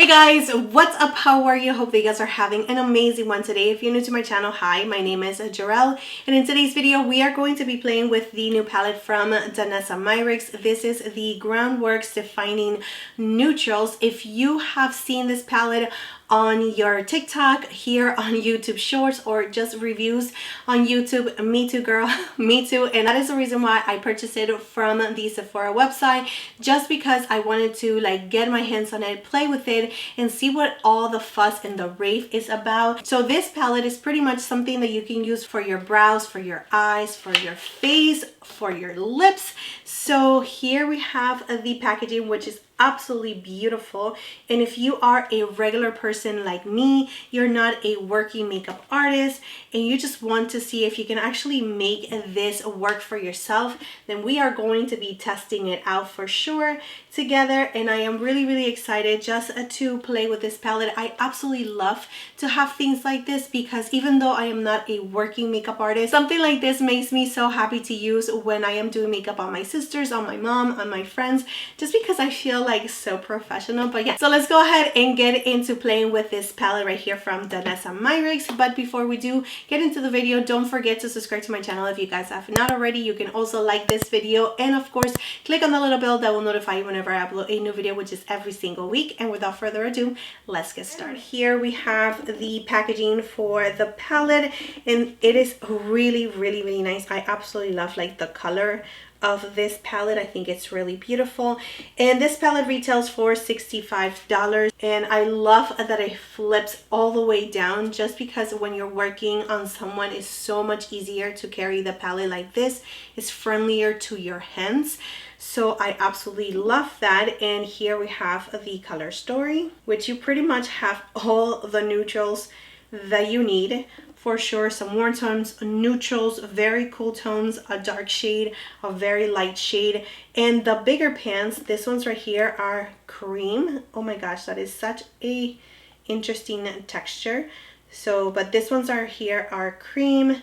Hey guys, what's up? How are you? Hope that you guys are having an amazing one today. If you're new to my channel, hi, my name is Jarell, and in today's video we are going to be playing with the new palette from DANESSA MYRICKS. This is the Groundwork Defining Neutrals. If you have seen this palette on your TikTok, here on YouTube Shorts, or just reviews on YouTube, me too girl, me too. And that is the reason why I purchased it from the Sephora website, just because I wanted to like get my hands on it, play with it, and see what all the fuss and the rave is about. So this palette is pretty much something that you can use for your brows, for your eyes, for your face, for your lips. So here we have the packaging, which is absolutely beautiful. And if you are a regular person like me, you're not a working makeup artist, and you just want to see if you can actually make this work for yourself, then we are going to be testing it out for sure together. And I am really excited just to play with this palette. I absolutely love to have things like this, because even though I am not a working makeup artist, something like this makes me so happy to use when I am doing makeup on my sisters, on my mom, on my friends, just because I feel like so professional. But yeah, so let's go ahead and get into playing with this palette right here from DANESSA MYRICKS. But before we do get into the video, don't forget to subscribe to my channel if you guys have not already. You can also like this video, and of course click on the little bell that will notify you whenever I upload a new video, which is every single week. And without further ado, let's get started. Here we have the packaging for the palette, and it is really nice. I absolutely love like the color of this palette. I think it's really beautiful, and this palette retails for $65, and I love that it flips all the way down, just because when you're working on someone, it's so much easier to carry the palette like this. It's friendlier to your hands, so I absolutely love that. And here we have the color story, which you pretty much have all the neutrals that you need. For sure, some warm tones, neutrals, very cool tones, a dark shade, a very light shade. And the bigger pans, this ones right here, are cream. Oh my gosh, that is such a interesting texture. So, but this ones are here are cream,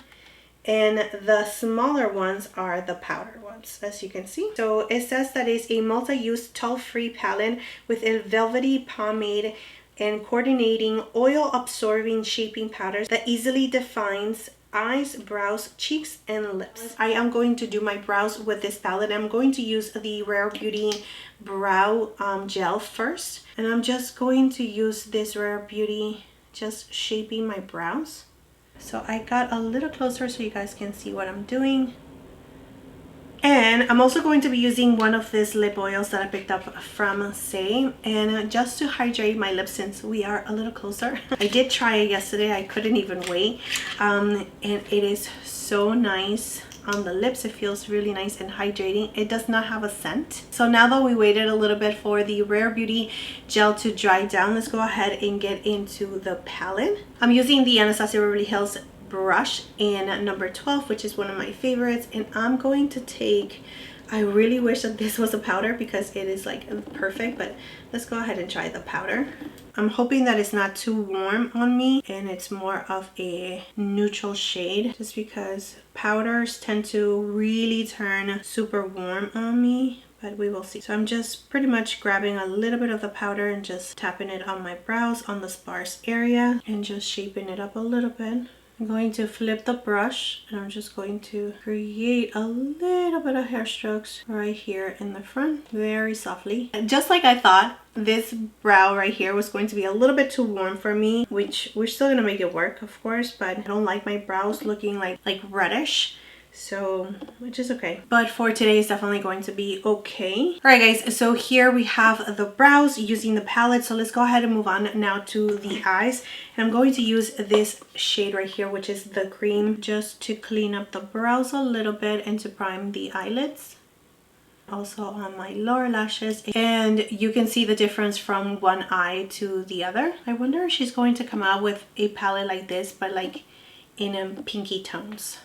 and the smaller ones are the powder ones, as you can see. So it says that it's a multi-use towel-free palette with a velvety pomade and coordinating oil absorbing shaping powders that easily defines eyes, brows, cheeks, and lips. I am going to do my brows with this palette. I'm going to use the Rare Beauty brow gel first, and I'm just going to use this Rare Beauty just shaping my brows. So I got a little closer so you guys can see what I'm doing. And I'm also going to be using one of these lip oils that I picked up from Say, and just to hydrate my lips, since we are a little closer. I did try it yesterday. I couldn't even wait. And it is so nice on the lips. It feels really nice and hydrating. It does not have a scent. So now that we waited a little bit for the Rare Beauty gel to dry down, let's go ahead and get into the palette. I'm using the Anastasia Beverly Hills brush in number 12, which is one of my favorites, and I'm going to take, I really wish that this was a powder because it is like perfect, but let's go ahead and try the powder. I'm hoping that it's not too warm on me and it's more of a neutral shade, just because powders tend to really turn super warm on me, but we will see. So I'm just pretty much grabbing a little bit of the powder and just tapping it on my brows, on the sparse area, and just shaping it up a little bit. I'm going to flip the brush, and I'm just going to create a little bit of hair strokes right here in the front, very softly. And just like I thought, this brow right here was going to be a little bit too warm for me, which we're still gonna make it work, of course, but I don't like my brows looking like reddish. So, which is okay, but for today it's definitely going to be okay. All right guys, so here we have the brows using the palette. So let's go ahead and move on now to the eyes, and I'm going to use this shade right here, which is the cream, just to clean up the brows a little bit and to prime the eyelids, also on my lower lashes. And you can see the difference from one eye to the other. I wonder if she's going to come out with a palette like this, but like in pinky tones.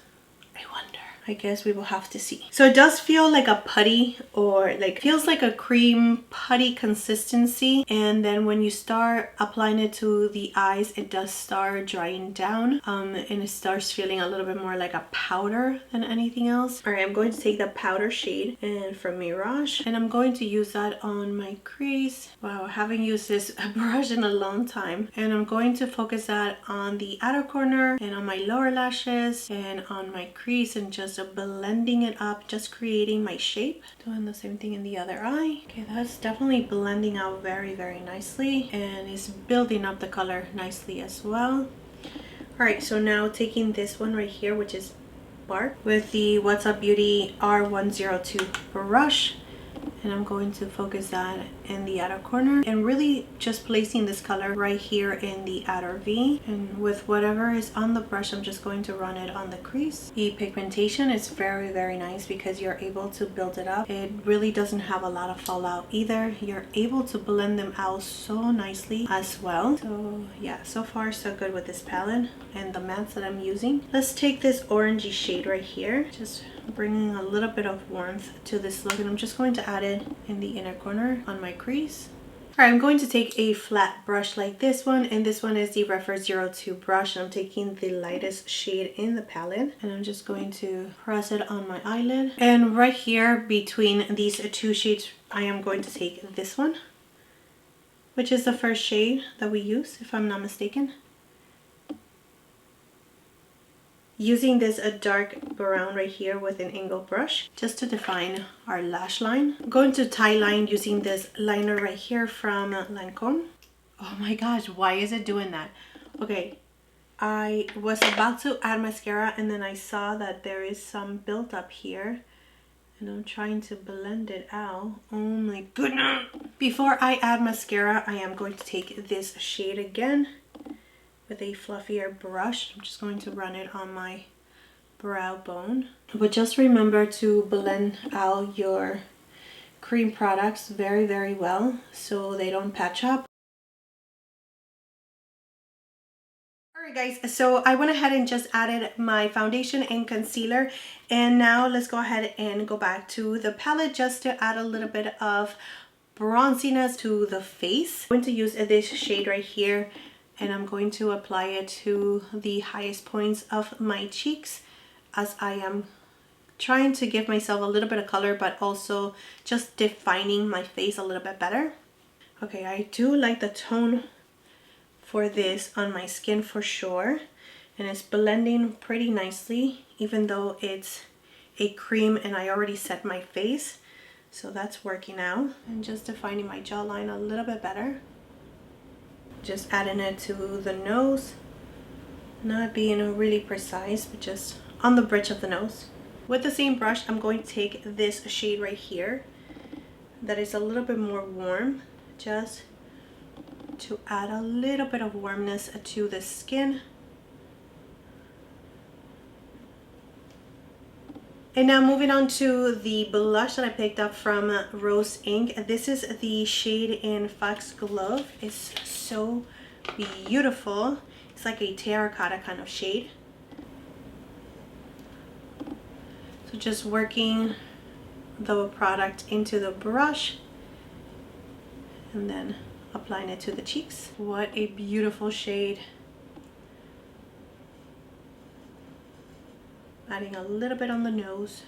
I guess we will have to see. So it does feel like a putty, or like feels like a cream putty consistency, and then when you start applying it to the eyes, it does start drying down, and it starts feeling a little bit more like a powder than anything else. All right, I'm going to take the powder shade and from Mirage, and I'm going to use that on my crease. Wow, I haven't used this brush in a long time. And I'm going to focus that on the outer corner and on my lower lashes and on my crease, and just blending it up, just creating my shape. Doing the same thing in the other eye. Okay, that's definitely blending out very, very nicely, and it's building up the color nicely as well. All right, so now taking this one right here, which is Bark, with the What's Up Beauty R102 brush, and I'm going to focus that in the outer corner and really just placing this color right here in the outer V, and with whatever is on the brush, I'm just going to run it on the crease. The pigmentation is very, very nice because you're able to build it up. It really doesn't have a lot of fallout either. You're able to blend them out so nicely as well. So yeah, so far so good with this palette and the mattes that I'm using. Let's take this orangey shade right here, just bringing a little bit of warmth to this look, and I'm just going to add it in the inner corner on my crease. All right, I'm going to take a flat brush like this one, and this one is the Refer 02 brush, and I'm taking the lightest shade in the palette, and I'm just going to press it on my eyelid. And right here between these two shades, I am going to take this one, which is the first shade that we use, if I'm not mistaken. Using this a dark brown right here with an angle brush just to define our lash line. I'm going to tie line using this liner right here from Lancome. Oh my gosh, why is it doing that? Okay, I was about to add mascara, and then I saw that there is some built up here, and I'm trying to blend it out. Oh my goodness. Before I add mascara, I am going to take this shade again with a fluffier brush. I'm just going to run it on my brow bone. But just remember to blend out your cream products very, very well so they don't patch up. Alright guys, so I went ahead and just added my foundation and concealer, and now let's go ahead and go back to the palette just to add a little bit of bronziness to the face. I'm going to use this shade right here, and I'm going to apply it to the highest points of my cheeks, as I am trying to give myself a little bit of color, but also just defining my face a little bit better. Okay, I do like the tone for this on my skin for sure, and it's blending pretty nicely, even though it's a cream and I already set my face, so that's working out. And just defining my jawline a little bit better. Just adding it to the nose, not being really precise, but just on the bridge of the nose. With the same brush, I'm going to take this shade right here that is a little bit more warm, just to add a little bit of warmness to the skin. And now moving on to the blush that I picked up from Rose Inc. This is the shade in Foxglove. It's so beautiful. It's like a terracotta kind of shade. So just working the product into the brush and then applying it to the cheeks. What a beautiful shade. Adding a little bit on the nose.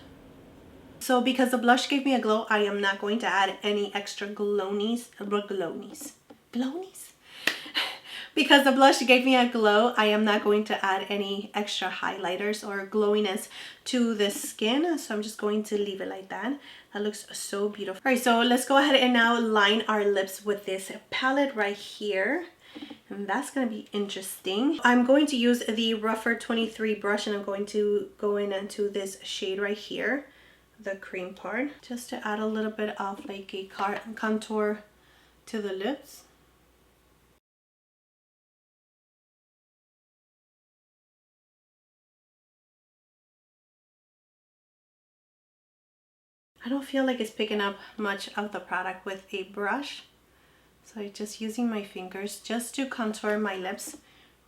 So because the blush gave me a glow, I am not going to add any extra glownies. Because the blush gave me a glow, I am not going to add any extra highlighters or glowiness to the skin. So I'm just going to leave it like that. That looks so beautiful. All right, so let's go ahead and now line our lips with this palette right here. And that's going to be interesting. I'm going to use the Refer 23 brush, and I'm going to go in into this shade right here, the cream part, just to add a little bit of like a contour to the lips. I don't feel like it's picking up much of the product with a brush. So I'm just using my fingers just to contour my lips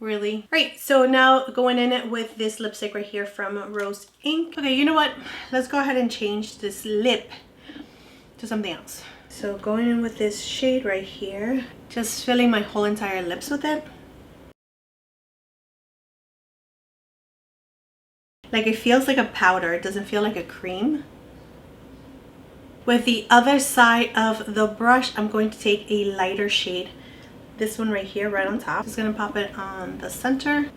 Really. Right, so now going in with this lipstick right here from Rose Inc. Okay, you know what? Let's go ahead and change this lip to something else. So going in with this shade right here, just filling my whole entire lips with it. Like it feels like a powder, it doesn't feel like a cream. With the other side of the brush, I'm going to take a lighter shade. This one right here, right on top. Just gonna pop it on the center.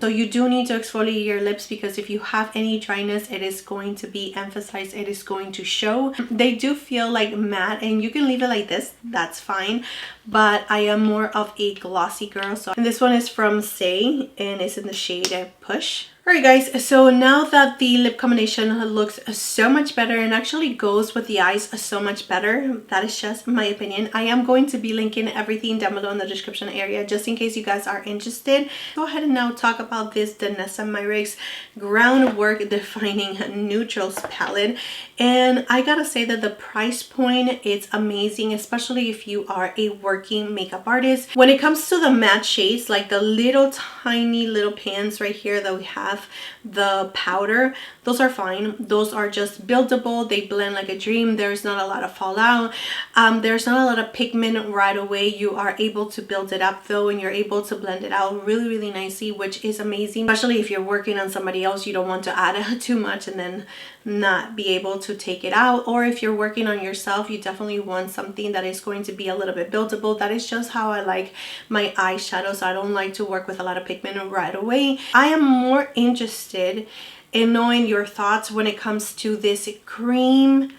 So you do need to exfoliate your lips because if you have any dryness, it is going to be emphasized, it is going to show. They do feel like matte and you can leave it like this, that's fine. But I am more of a glossy girl. And this one is from Say and it's in the shade Push. Alright guys, so now that the lip combination looks so much better and actually goes with the eyes so much better, that is just my opinion. I am going to be linking everything down below in the description area just in case you guys are interested. Go ahead and now talk about this DANESSA MYRICKS Groundwork Defining Neutrals palette. And I gotta say that the price point, it's amazing, especially if you are a working makeup artist. When it comes to the matte shades, like the little tiny little pans right here that we have, the powder, those are fine. Those are just buildable, they blend like a dream. There's not a lot of fallout, there's not a lot of pigment right away. You are able to build it up though, and you're able to blend it out really nicely, which is amazing, especially if you're working on somebody else. You don't want to add too much and then not be able to take it out, or if you're working on yourself, you definitely want something that is going to be a little bit buildable. That is just how I like my eyeshadows. I don't like to work with a lot of pigment right away. I am more interested in knowing your thoughts when it comes to this cream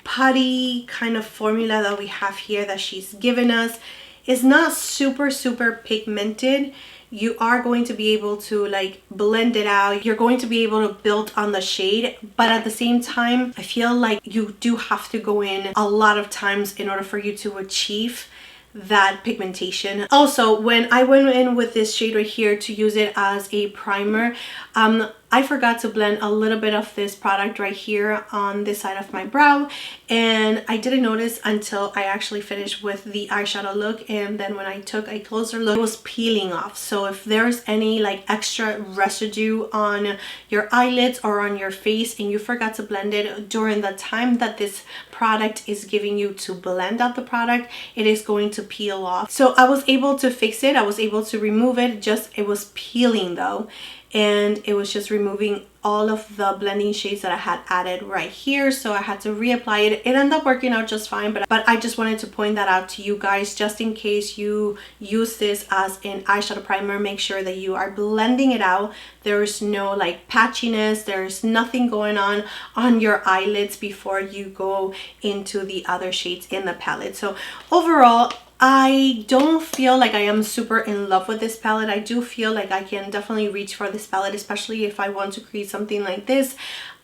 putty kind of formula that we have here that she's given us. It's not super pigmented. You are going to be able to like blend it out. You're going to be able to build on the shade, but at the same time, I feel like you do have to go in a lot of times in order for you to achieve that pigmentation. Also, when I went in with this shade right here to use it as a primer, I forgot to blend a little bit of this product right here on this side of my brow, and I didn't notice until I actually finished with the eyeshadow look. And then when I took a closer look, it was peeling off. So if there's any like extra residue on your eyelids or on your face and you forgot to blend it during the time that this product is giving you to blend out the product, it is going to peel off. So I was able to fix it, I was able to remove it, just it was peeling though, and it was just removing all of the blending shades that I had added right here. So I had to reapply it. It ended up working out just fine, but I just wanted to point that out to you guys just in case you use this as an eyeshadow primer. Make sure that you are blending it out. There's no like patchiness, there's nothing going on your eyelids before you go into the other shades in the palette. So overall, I don't feel like I am super in love with this palette. I do feel like I can definitely reach for this palette, especially if I want to create something like this.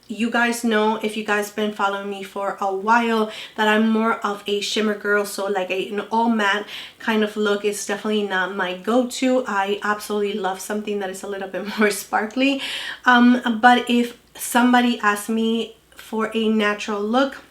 You guys know, if you guys been following me for a while, that I'm more of a shimmer girl. So like an all matte kind of look is definitely not my go-to. I absolutely love something that is a little bit more sparkly. But if somebody asks me for a natural look,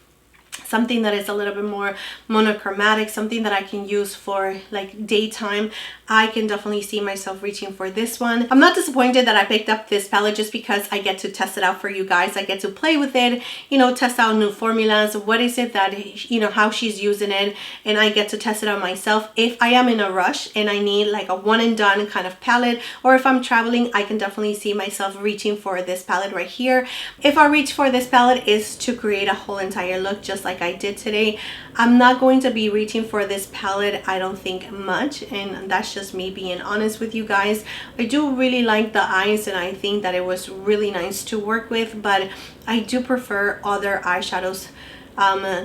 something that is a little bit more monochromatic, something that I can use for like daytime, I can definitely see myself reaching for this one. I'm not disappointed that I picked up this palette just because I get to test it out for you guys. I get to play with it, you know, test out new formulas. What is it that, you know, how she's using it, and I get to test it out myself. If I am in a rush and I need like a one and done kind of palette, or if I'm traveling, I can definitely see myself reaching for this palette right here. If I reach for this palette is to create a whole entire look just like I did today. I'm not going to be reaching for this palette, I don't think, much, and that's just me being honest with you guys. I do really like the eyes and I think that it was really nice to work with, but I do prefer other eyeshadows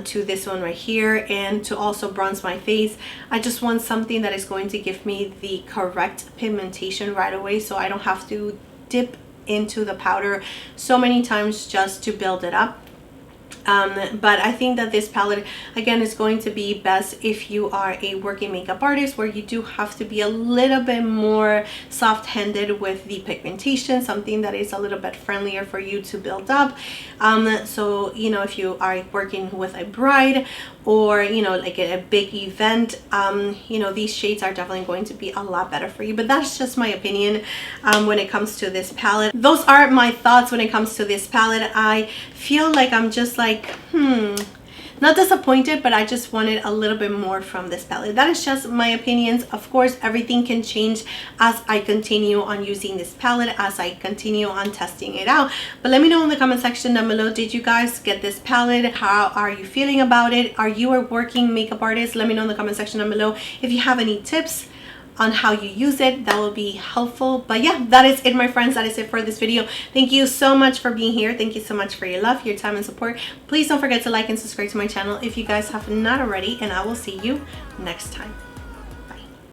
to this one right here, and to also bronze my face. I just want something that is going to give me the correct pigmentation right away, so I don't have to dip into the powder so many times just to build it up. But I think that this palette, again, is going to be best if you are a working makeup artist where you do have to be a little bit more soft-handed with the pigmentation, something that is a little bit friendlier for you to build up. So, you know, if you are working with a bride or, you know, like a big event, you know, these shades are definitely going to be a lot better for you. But that's just my opinion when it comes to this palette. Those are my thoughts when it comes to this palette. I feel like I'm just like, not disappointed, but I just wanted a little bit more from this palette. That is just my opinions. Of course, everything can change as I continue on using this palette, as I continue on testing it out. But let me know in the comment section down below, did you guys get this palette? How are you feeling about it? Are you a working makeup artist? Let me know in the comment section down below. If you have any tips on how you use it, that will be helpful. But yeah, that is it, my friends. That is it for this video. Thank you so much for being here. Thank you so much for your love, your time, and support. Please don't forget to like and subscribe to my channel if you guys have not already, and I will see you next time.